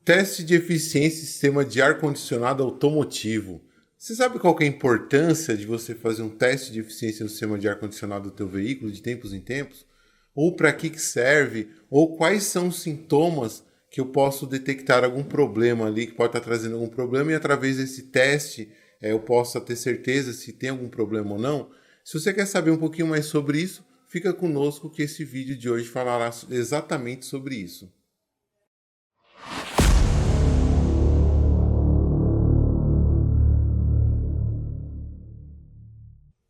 Teste de eficiência em sistema de ar-condicionado automotivo. Você sabe qual que é a importância de você fazer um teste de eficiência no sistema de ar-condicionado do teu veículo de tempos em tempos? Ou para que serve? Ou quais são os sintomas que eu posso detectar algum problema ali, que pode estar trazendo algum problema, e através desse teste eu possa ter certeza se tem algum problema ou não? Se você quer saber um pouquinho mais sobre isso, fica conosco que esse vídeo de hoje falará exatamente sobre isso.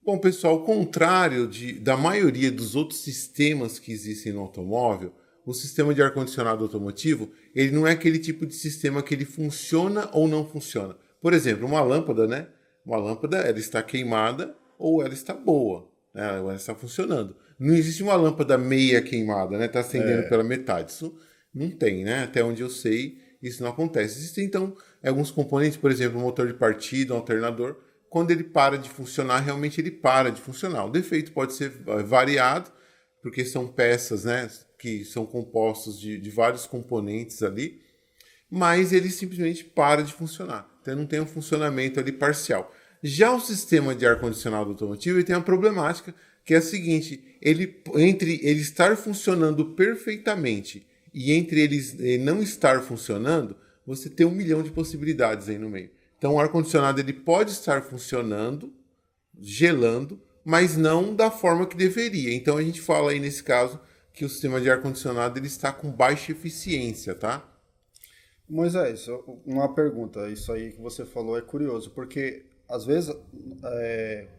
Bom, pessoal, ao contrário da maioria dos outros sistemas que existem no automóvel, o sistema de ar-condicionado automotivo, ele não é aquele tipo de sistema que ele funciona ou não funciona. Por exemplo, uma lâmpada, né? Uma lâmpada, ela está queimada ou ela está boa, né? Ela está funcionando. Não existe uma lâmpada meia queimada, né? Está acendendo pela metade. Isso não tem, né? Até onde eu sei, isso não acontece. Existem, então, alguns componentes, por exemplo, um motor de partida, um alternador. Quando ele para de funcionar, realmente ele para de funcionar. O defeito pode ser variado, porque são peças, né, que são compostos de vários componentes ali, mas ele simplesmente para de funcionar. Então não tem um funcionamento ali parcial. Já o sistema de ar-condicionado automotivo ele tem uma problemática, que é a seguinte: entre ele estar funcionando perfeitamente e entre ele não estar funcionando, você tem 1 milhão de possibilidades aí no meio. Então, o ar-condicionado ele pode estar funcionando, gelando, mas não da forma que deveria. Então, a gente fala aí, nesse caso, que o sistema de ar-condicionado ele está com baixa eficiência, tá? Moisés, uma pergunta. Isso aí que você falou é curioso, porque às vezes,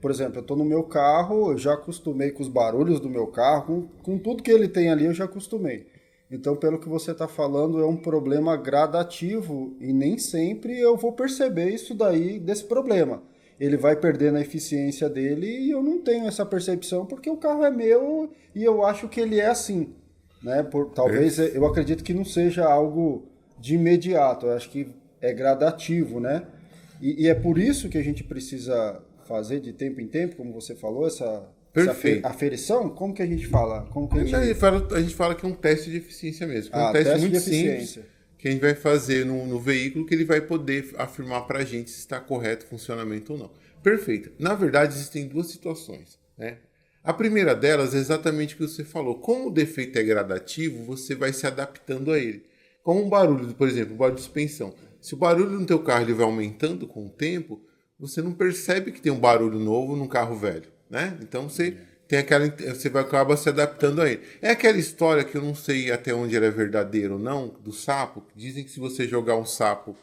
por exemplo, eu estou no meu carro, eu já acostumei com os barulhos do meu carro, com tudo que ele tem ali eu já acostumei. Então, pelo que você está falando, é um problema gradativo e nem sempre eu vou perceber isso daí, desse problema. Ele vai perdendo a eficiência dele e eu não tenho essa percepção porque o carro é meu e eu acho que ele é assim, né? Talvez eu acredito que não seja algo de imediato, eu acho que é gradativo, né? E é por isso que a gente precisa fazer de tempo em tempo, como você falou, essa Perfeito. aferição. Como que a gente fala? Como que A gente fala que é um teste de eficiência mesmo, que é um teste teste de muito simples eficiência. que a gente vai fazer no veículo, que ele vai poder afirmar para a gente se está correto o funcionamento ou não. Perfeito. Na verdade, existem duas situações, né? A primeira delas é exatamente o que você falou. Como o defeito é gradativo, você vai se adaptando a ele. Como um barulho, por exemplo, um barulho de suspensão. Se o barulho no teu carro ele vai aumentando com o tempo, você não percebe que tem um barulho novo num carro velho, né? Então você vai acabar se adaptando a ele. É aquela história que eu não sei até onde ela é verdadeira ou não, do sapo. Dizem que se você jogar um sapo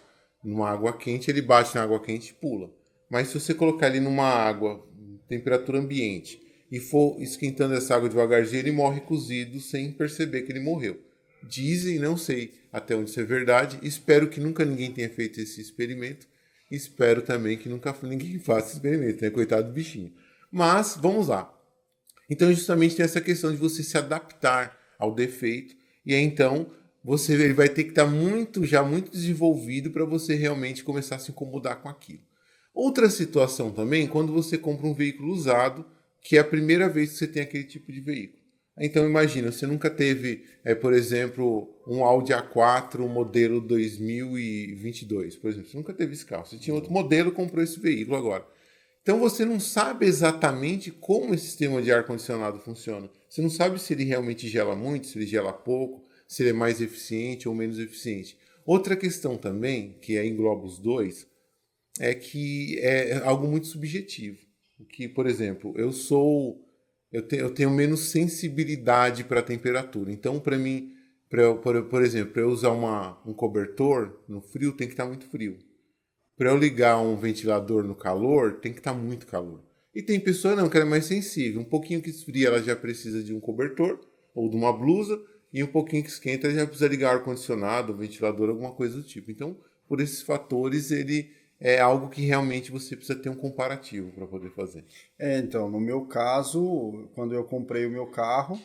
numa água quente, ele bate na água quente e pula. Mas se você colocar ele numa água, temperatura ambiente, e for esquentando essa água devagarzinho, ele morre cozido sem perceber que ele morreu. Dizem, não sei até onde isso é verdade. Espero que nunca ninguém tenha feito esse experimento. Espero também que nunca ninguém faça esse experimento, né? Coitado do bichinho. Mas, vamos lá. Então, justamente tem essa questão de você se adaptar ao defeito. E aí, então, ele vai ter que estar já muito desenvolvido para você realmente começar a se incomodar com aquilo. Outra situação também, quando você compra um veículo usado, que é a primeira vez que você tem aquele tipo de veículo. Então imagina, você nunca teve, por exemplo, um Audi A4 modelo 2022, por exemplo. Você nunca teve esse carro. Você tinha outro modelo, comprou esse veículo agora. Então você não sabe exatamente como esse sistema de ar-condicionado funciona. Você não sabe se ele realmente gela muito, se ele gela pouco, se ele é mais eficiente ou menos eficiente. Outra questão também, que engloba os dois, é que é algo muito subjetivo. Que, por exemplo, eu tenho menos sensibilidade para a temperatura. Então, para mim, por exemplo, para eu usar um cobertor no frio, tem que estar muito frio. Para eu ligar um ventilador no calor, tem que estar muito calor. E tem pessoa não, que ela é mais sensível. Um pouquinho que esfria, ela já precisa de um cobertor ou de uma blusa. E um pouquinho que esquenta, ela já precisa ligar ar-condicionado, ventilador, alguma coisa do tipo. Então, por esses fatores, ele é algo que realmente você precisa ter um comparativo para poder fazer. Então, no meu caso, quando eu comprei o meu carro,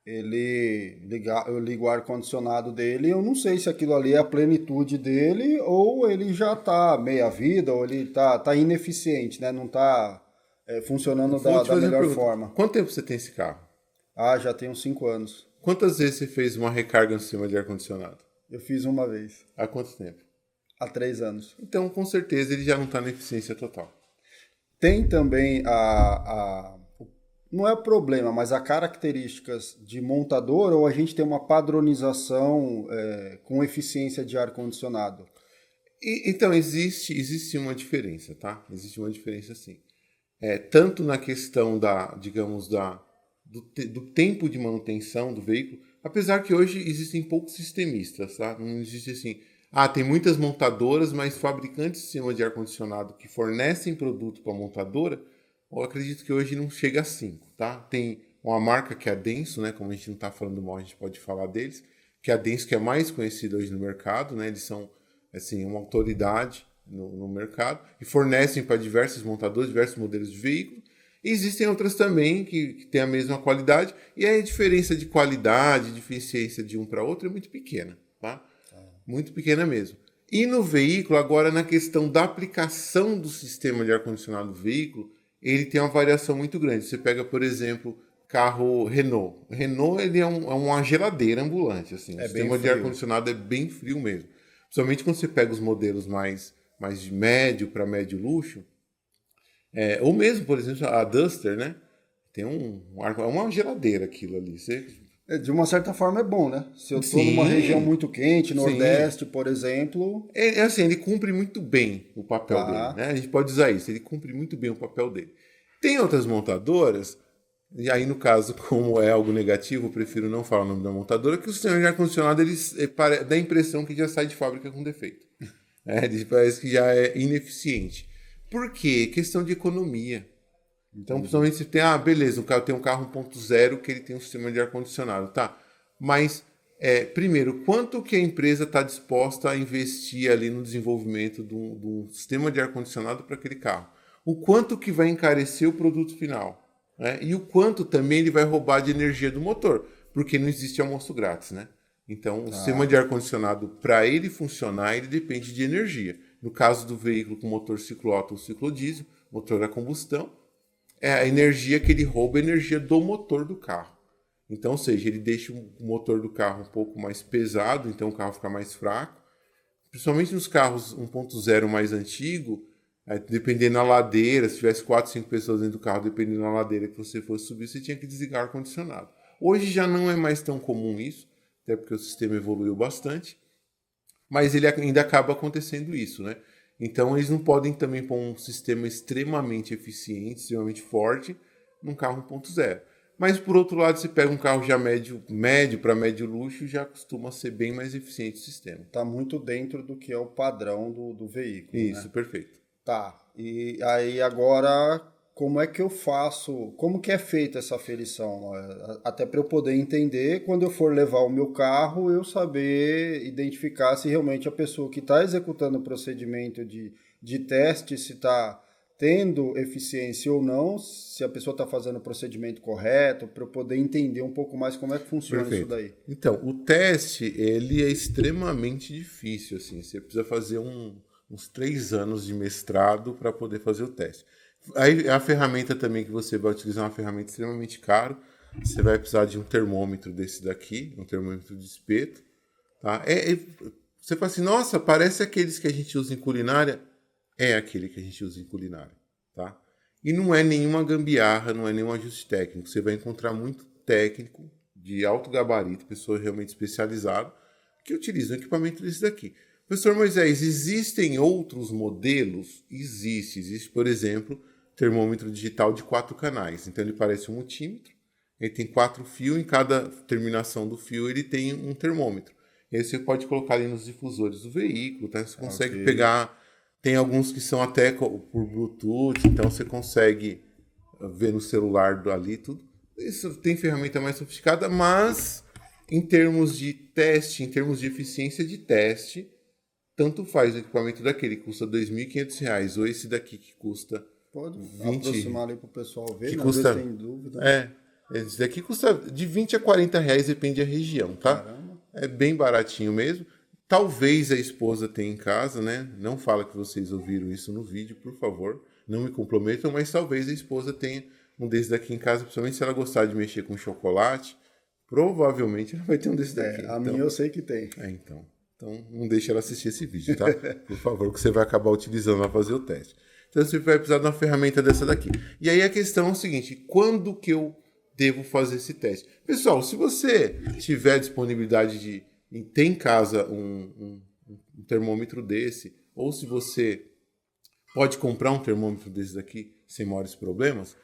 eu ligo o ar-condicionado dele, eu não sei se aquilo ali é a plenitude dele ou ele já está meia vida ou ele tá ineficiente, né? Não está funcionando Vou te da fazer uma melhor pergunta. forma. Quanto tempo você tem esse carro? Ah, já tem uns 5 anos. Quantas vezes você fez uma recarga no sistema de ar-condicionado? Eu fiz uma vez, Há quanto tempo? há 3 anos. Então, com certeza, ele já não está na eficiência total. Tem também não é problema, mas há características de montador ou a gente tem uma padronização com eficiência de ar-condicionado? Então, existe uma diferença, tá? Existe uma diferença sim. Tanto na questão digamos, do tempo de manutenção do veículo, apesar que hoje existem poucos sistemistas, tá? Não existe assim, tem muitas montadoras, mas fabricantes de sistema de ar-condicionado que fornecem produto para a montadora, eu acredito que hoje não chega a 5, tá? Tem uma marca que é a Denso, né? Como a gente não está falando mal, a gente pode falar deles, que é a Denso, que é mais conhecida hoje no mercado, né? Eles são, assim, uma autoridade no mercado e fornecem para diversos montadores, diversos modelos de veículo. E existem outras também que têm a mesma qualidade e aí a diferença de qualidade, de eficiência de um para outro é muito pequena, tá? Muito pequena mesmo. E no veículo, agora na questão da aplicação do sistema de ar-condicionado do veículo, ele tem uma variação muito grande. Você pega, por exemplo, carro Renault. Renault ele é uma geladeira ambulante. Assim. O sistema de ar-condicionado é bem frio mesmo. Principalmente quando você pega os modelos mais de médio para médio luxo. Ou mesmo, por exemplo, a Duster, né? Tem uma geladeira aquilo ali. De uma certa forma é bom, né? Se eu estou Sim, numa região muito quente, Nordeste, sim. por exemplo... Assim, ele cumpre muito bem o papel dele, né? A gente pode usar isso, ele cumpre muito bem o papel dele. Tem outras montadoras, e aí no caso, como é algo negativo, eu prefiro não falar o nome da montadora, que o sistema de ar-condicionado dá a impressão que já sai de fábrica com defeito. Ele parece que já é ineficiente. Por quê? Questão de economia. Então, principalmente se tem, beleza, o carro tem um carro 1.0 que ele tem um sistema de ar-condicionado, tá? Mas, primeiro, quanto que a empresa está disposta a investir ali no desenvolvimento do sistema de ar-condicionado para aquele carro? O quanto que vai encarecer o produto final? Né? E o quanto também ele vai roubar de energia do motor, porque não existe almoço grátis, né? Então, o sistema de ar-condicionado, para ele funcionar, ele depende de energia. No caso do veículo com motor ciclo-Otto ou ciclo-diesel, motor a combustão, a energia que ele rouba é a energia do motor do carro. Então, ou seja, ele deixa o motor do carro um pouco mais pesado, então o carro fica mais fraco. Principalmente nos carros 1.0 mais antigo, dependendo da ladeira, se tivesse 4, 5 pessoas dentro do carro, dependendo da ladeira que você fosse subir, você tinha que desligar o ar-condicionado. Hoje já não é mais tão comum isso, até porque o sistema evoluiu bastante, mas ele ainda acaba acontecendo isso, né? Então eles não podem também pôr um sistema extremamente eficiente, extremamente forte, num carro 1.0. Mas por outro lado, você pega um carro já médio para médio luxo, já costuma ser bem mais eficiente o sistema. Está muito dentro do que é o padrão do veículo. Isso, né? Perfeito. Tá. E aí agora, como é que eu faço? Como que é feita essa aferição? Até para eu poder entender, quando eu for levar o meu carro, eu saber identificar se realmente a pessoa que está executando o procedimento de teste, se está tendo eficiência ou não, se a pessoa está fazendo o procedimento correto, para eu poder entender um pouco mais como é que funciona Perfeito. isso daí. Então, o teste, ele é extremamente difícil, assim. Você precisa fazer uns 3 anos de mestrado para poder fazer o teste. Aí, a ferramenta também que você vai utilizar é uma ferramenta extremamente cara. Você vai precisar de um termômetro desse daqui, um termômetro de espeto. Tá? Você fala assim, nossa, parece aqueles que a gente usa em culinária. É aquele que a gente usa em culinária. Tá? E não é nenhuma gambiarra, não é nenhum ajuste técnico. Você vai encontrar muito técnico de alto gabarito, pessoa realmente especializada, que utiliza um equipamento desse daqui. Professor Moisés, existem outros modelos? Existe, por exemplo, termômetro digital de 4 canais. Então ele parece um multímetro, ele tem 4 fios, em cada terminação do fio ele tem um termômetro. E aí você pode colocar ali nos difusores do veículo, tá? Você consegue pegar... Tem alguns que são até por Bluetooth, então você consegue ver no celular ali tudo. Isso tem ferramenta mais sofisticada, mas em termos de teste, em termos de eficiência de teste, tanto faz o equipamento daquele que custa R$ 2.500 ou esse daqui que custa Pode 20, aproximar ali para o pessoal ver, que às custa, vezes tem dúvida. esse daqui custa de 20 a 40 reais, depende da região, tá? Caramba. É bem baratinho mesmo. Talvez a esposa tenha em casa, né? Não fala que vocês ouviram isso no vídeo, por favor. Não me comprometam, mas talvez a esposa tenha um desses daqui em casa, principalmente se ela gostar de mexer com chocolate. Provavelmente ela vai ter um desses daqui. A minha eu sei que tem. Então. Então, não deixe ela assistir esse vídeo, tá? Por favor, que você vai acabar utilizando para fazer o teste. Então, você vai precisar de uma ferramenta dessa daqui. E aí a questão é o seguinte, quando que eu devo fazer esse teste? Pessoal, se você tiver disponibilidade de ter em casa um termômetro desse, ou se você pode comprar um termômetro desse daqui sem maiores problemas,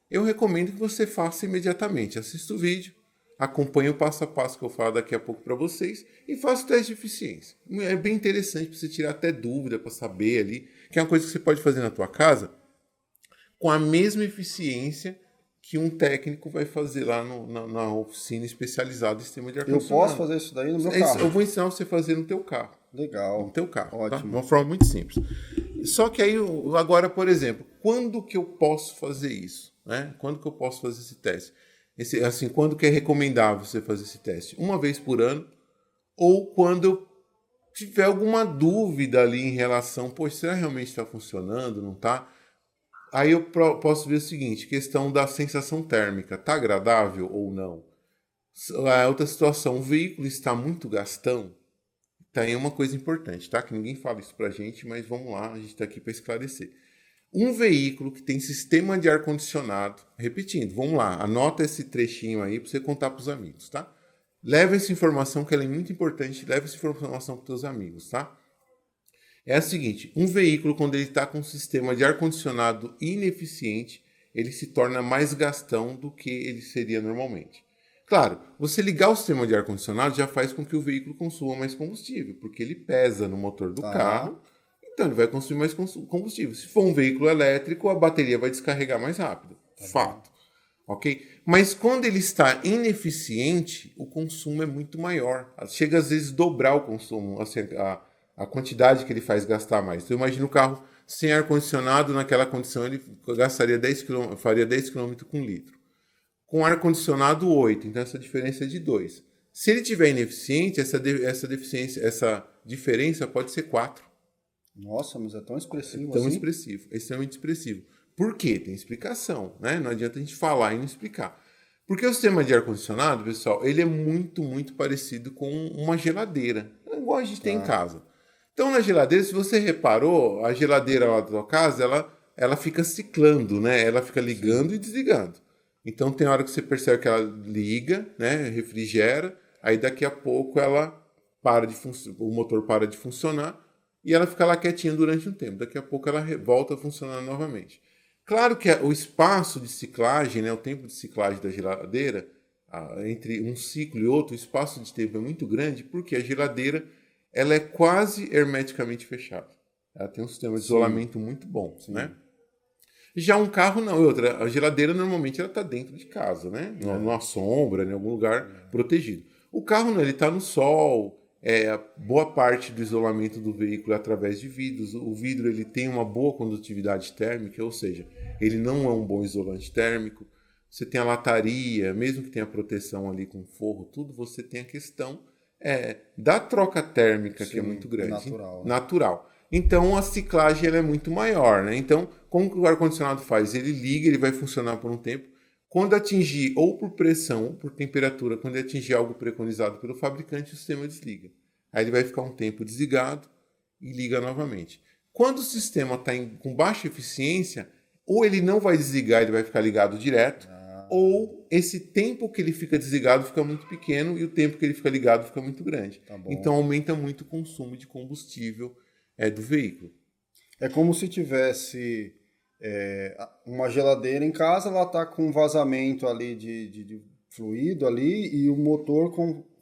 eu recomendo que você faça imediatamente. Assista o vídeo, acompanhe o passo a passo que eu falo daqui a pouco para vocês e faça o teste de eficiência. É bem interessante para você tirar até dúvida, para saber ali, que é uma coisa que você pode fazer na tua casa com a mesma eficiência que um técnico vai fazer lá na oficina especializada em sistema de ar-condicionado. Eu posso fazer isso daí no meu carro? Eu vou ensinar você a fazer no teu carro. Legal. No teu carro. Ótimo. Tá? De uma forma muito simples. Só que aí, agora, por exemplo, quando que eu posso fazer isso? Né? Quando que eu posso fazer esse teste? Quando que é recomendável você fazer esse teste? Uma vez por ano, ou quando eu tiver alguma dúvida ali em relação, poxa, será que realmente está funcionando, não está? Aí eu posso ver o seguinte, questão da sensação térmica, está agradável ou não? A outra situação, o veículo está muito gastão? Tá aí uma coisa importante, tá? Que ninguém fala isso pra gente, mas vamos lá, a gente está aqui para esclarecer. Um veículo que tem sistema de ar-condicionado, repetindo, vamos lá, anota esse trechinho aí para você contar para os amigos, tá? Leva essa informação que ela é muito importante, leva essa informação para os teus amigos, tá? É a seguinte, um veículo quando ele está com um sistema de ar-condicionado ineficiente, ele se torna mais gastão do que ele seria normalmente. Claro, você ligar o sistema de ar-condicionado já faz com que o veículo consuma mais combustível, porque ele pesa no motor do carro, então ele vai consumir mais combustível. Se for um veículo elétrico, a bateria vai descarregar mais rápido. Fato. Ok? Mas quando ele está ineficiente, o consumo é muito maior. Chega às vezes a dobrar o consumo, assim, a quantidade que ele faz gastar mais. Então imagina o carro sem ar-condicionado, naquela condição ele gastaria 10 km, faria 10 km com litro. Com ar-condicionado 8, então essa diferença é de 2. Se ele tiver ineficiente, essa diferença pode ser 4. Nossa, mas é tão expressivo Tão assim? expressivo, extremamente expressivo. Por quê? Tem explicação, né? Não adianta a gente falar e não explicar. Porque o sistema de ar-condicionado, pessoal, ele é muito, muito parecido com uma geladeira. É igual a gente tem em casa. Então, na geladeira, se você reparou, a geladeira lá da tua casa, ela fica ciclando, né? Ela fica ligando e desligando. Então, tem hora que você percebe que ela liga, né? Refrigera, aí daqui a pouco ela o motor para de funcionar e ela fica lá quietinha durante um tempo. Daqui a pouco ela volta a funcionar novamente. Claro que o espaço de ciclagem, né, o tempo de ciclagem da geladeira, entre um ciclo e outro, o espaço de tempo é muito grande, porque a geladeira ela é quase hermeticamente fechada. Ela tem um sistema de isolamento muito bom, né? Já um carro não. A geladeira normalmente ela está dentro de casa, né? Numa sombra, em algum lugar protegido. O carro não, ele está no sol. Boa parte do isolamento do veículo é através de vidros. O vidro ele tem uma boa condutividade térmica, ou seja, ele não é um bom isolante térmico. Você tem a lataria, mesmo que tenha proteção ali com forro, tudo, você tem a questão da troca térmica, que é muito grande. Natural. Então, a ciclagem ela é muito maior, né? Então, como que o ar-condicionado faz? Ele liga, ele vai funcionar por um tempo. Quando atingir, ou por pressão, ou por temperatura, quando ele atingir algo preconizado pelo fabricante, o sistema desliga. Aí ele vai ficar um tempo desligado e liga novamente. Quando o sistema está com baixa eficiência, ou ele não vai desligar, ele vai ficar ligado direto, ou esse tempo que ele fica desligado fica muito pequeno e o tempo que ele fica ligado fica muito grande. Então, aumenta muito o consumo de combustível do veículo. É como se tivesse uma geladeira em casa, ela está com um vazamento ali de fluido ali e o motor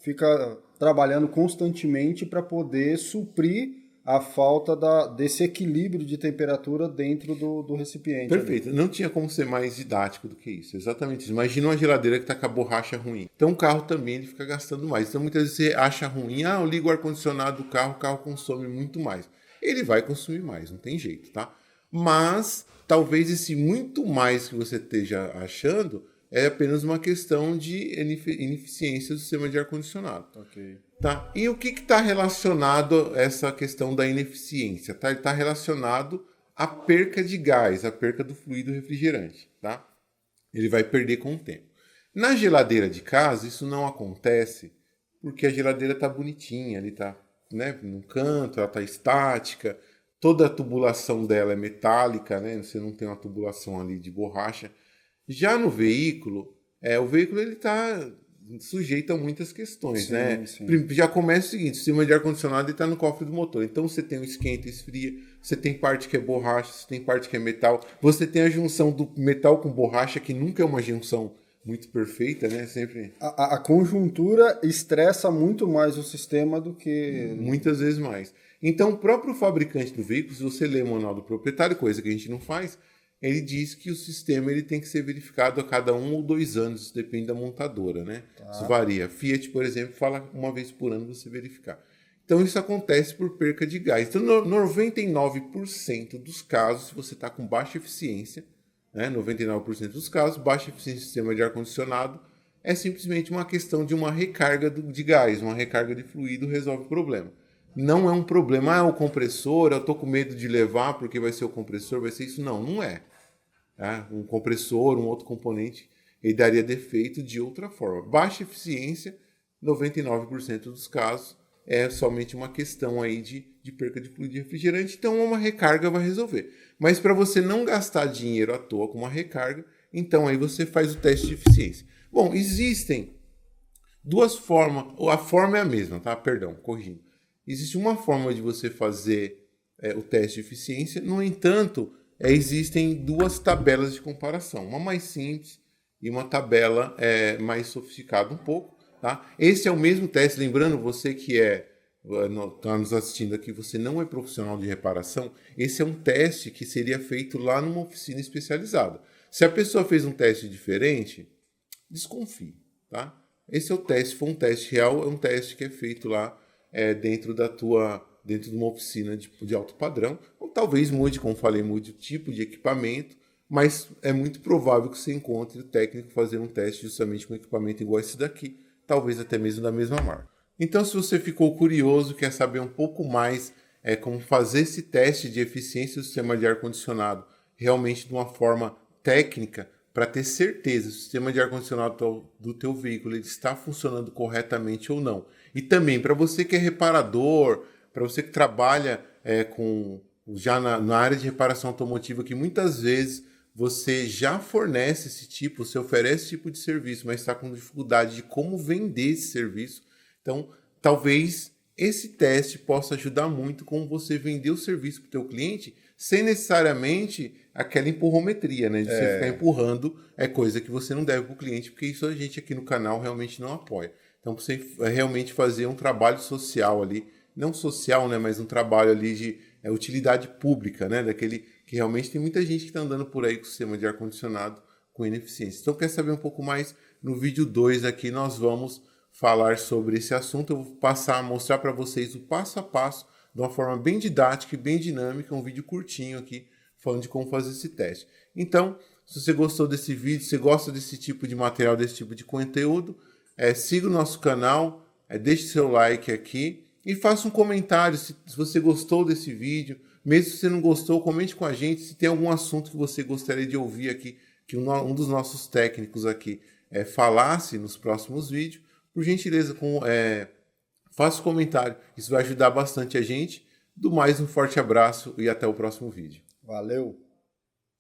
fica trabalhando constantemente para poder suprir a falta desse equilíbrio de temperatura dentro do recipiente. Perfeito. Ali. Não tinha como ser mais didático do que isso. Exatamente isso. Imagina uma geladeira que está com a borracha ruim. Então o carro também ele fica gastando mais. Então muitas vezes você acha ruim, eu ligo o ar-condicionado do carro, o carro consome muito mais. Ele vai consumir mais, não tem jeito, tá? Mas talvez esse muito mais que você esteja achando é apenas uma questão de ineficiência do sistema de ar-condicionado. Ok. Tá? E o que está relacionado a essa questão da ineficiência? Tá? Ele está relacionado à perca de gás, à perca do fluido refrigerante. Tá? Ele vai perder com o tempo. Na geladeira de casa, isso não acontece porque a geladeira está bonitinha, ele está né, num canto, ela está estática, toda a tubulação dela é metálica, né, você não tem uma tubulação ali de borracha. Já no veículo, o veículo ele está sujeito a muitas questões, Sim, né? sim. Já começa o seguinte, o sistema de ar-condicionado está no cofre do motor. Então você tem o esquenta e esfria, você tem parte que é borracha, você tem parte que é metal. Você tem a junção do metal com borracha, que nunca é uma junção muito perfeita, né? Sempre... A conjuntura estressa muito mais o sistema do que... Muitas vezes mais. Então o próprio fabricante do veículo, se você ler o manual do proprietário, coisa que a gente não faz, ele diz que o sistema ele tem que ser verificado a cada 1 ou 2 anos, isso depende da montadora, né? Tá. Isso varia. Fiat, por exemplo, fala uma vez por ano você verificar. Então isso acontece por perca de gás. Então, 99% dos casos, se você está com baixa eficiência, né? 99% dos casos, baixa eficiência do sistema de ar-condicionado é simplesmente uma questão de uma recarga de gás, uma recarga de fluido resolve o problema. Não é um problema, o compressor, eu estou com medo de levar porque vai ser o compressor, vai ser isso. Não, não é. Um compressor, um outro componente, ele daria defeito de outra forma. Baixa eficiência, 99% dos casos, é somente uma questão aí de perca de fluido de refrigerante, então uma recarga vai resolver. Mas para você não gastar dinheiro à toa com uma recarga, então aí você faz o teste de eficiência. Bom, existem duas formas, a forma é a mesma, tá? Perdão, corrigindo. Existe uma forma de você fazer o teste de eficiência, no entanto, existem duas tabelas de comparação, uma mais simples e uma tabela mais sofisticada um pouco. Tá? Esse é o mesmo teste, lembrando, você que está nos assistindo aqui, você não é profissional de reparação, esse é um teste que seria feito lá numa oficina especializada. Se a pessoa fez um teste diferente, desconfie. Tá? Esse é o teste, se for um teste real, é um teste que é feito lá dentro de uma oficina de alto padrão, ou talvez mude, como falei, mude o tipo de equipamento, mas é muito provável que você encontre o técnico fazendo um teste justamente com um equipamento igual a esse daqui, talvez até mesmo da mesma marca. Então, se você ficou curioso, quer saber um pouco mais como fazer esse teste de eficiência do sistema de ar-condicionado realmente de uma forma técnica, para ter certeza se o sistema de ar-condicionado do teu veículo ele está funcionando corretamente ou não. E também para você que é reparador, para você que trabalha já na área de reparação automotiva, que muitas vezes você já fornece você oferece esse tipo de serviço, mas está com dificuldade de como vender esse serviço. Então, talvez esse teste possa ajudar muito com você vender o serviço para o teu cliente sem necessariamente aquela empurrometria, né? De você ficar empurrando coisa que você não deve para o cliente, porque isso a gente aqui no canal realmente não apoia. Então, você realmente fazer um trabalho social ali, não social, né? Mas um trabalho ali de utilidade pública, né? Daquele que realmente tem muita gente que está andando por aí com o sistema de ar-condicionado com ineficiência. Então, quer saber um pouco mais? No vídeo 2 aqui nós vamos falar sobre esse assunto. Eu vou passar a mostrar para vocês o passo a passo, de uma forma bem didática e bem dinâmica, um vídeo curtinho aqui, falando de como fazer esse teste. Então, se você gostou desse vídeo, se gosta desse tipo de material, desse tipo de conteúdo, siga o nosso canal, deixe seu like aqui e faça um comentário se você gostou desse vídeo. Mesmo se você não gostou, comente com a gente se tem algum assunto que você gostaria de ouvir aqui, que um dos nossos técnicos aqui falasse nos próximos vídeos. Por gentileza, faça um comentário. Isso vai ajudar bastante a gente. Do mais, um forte abraço e até o próximo vídeo. Valeu!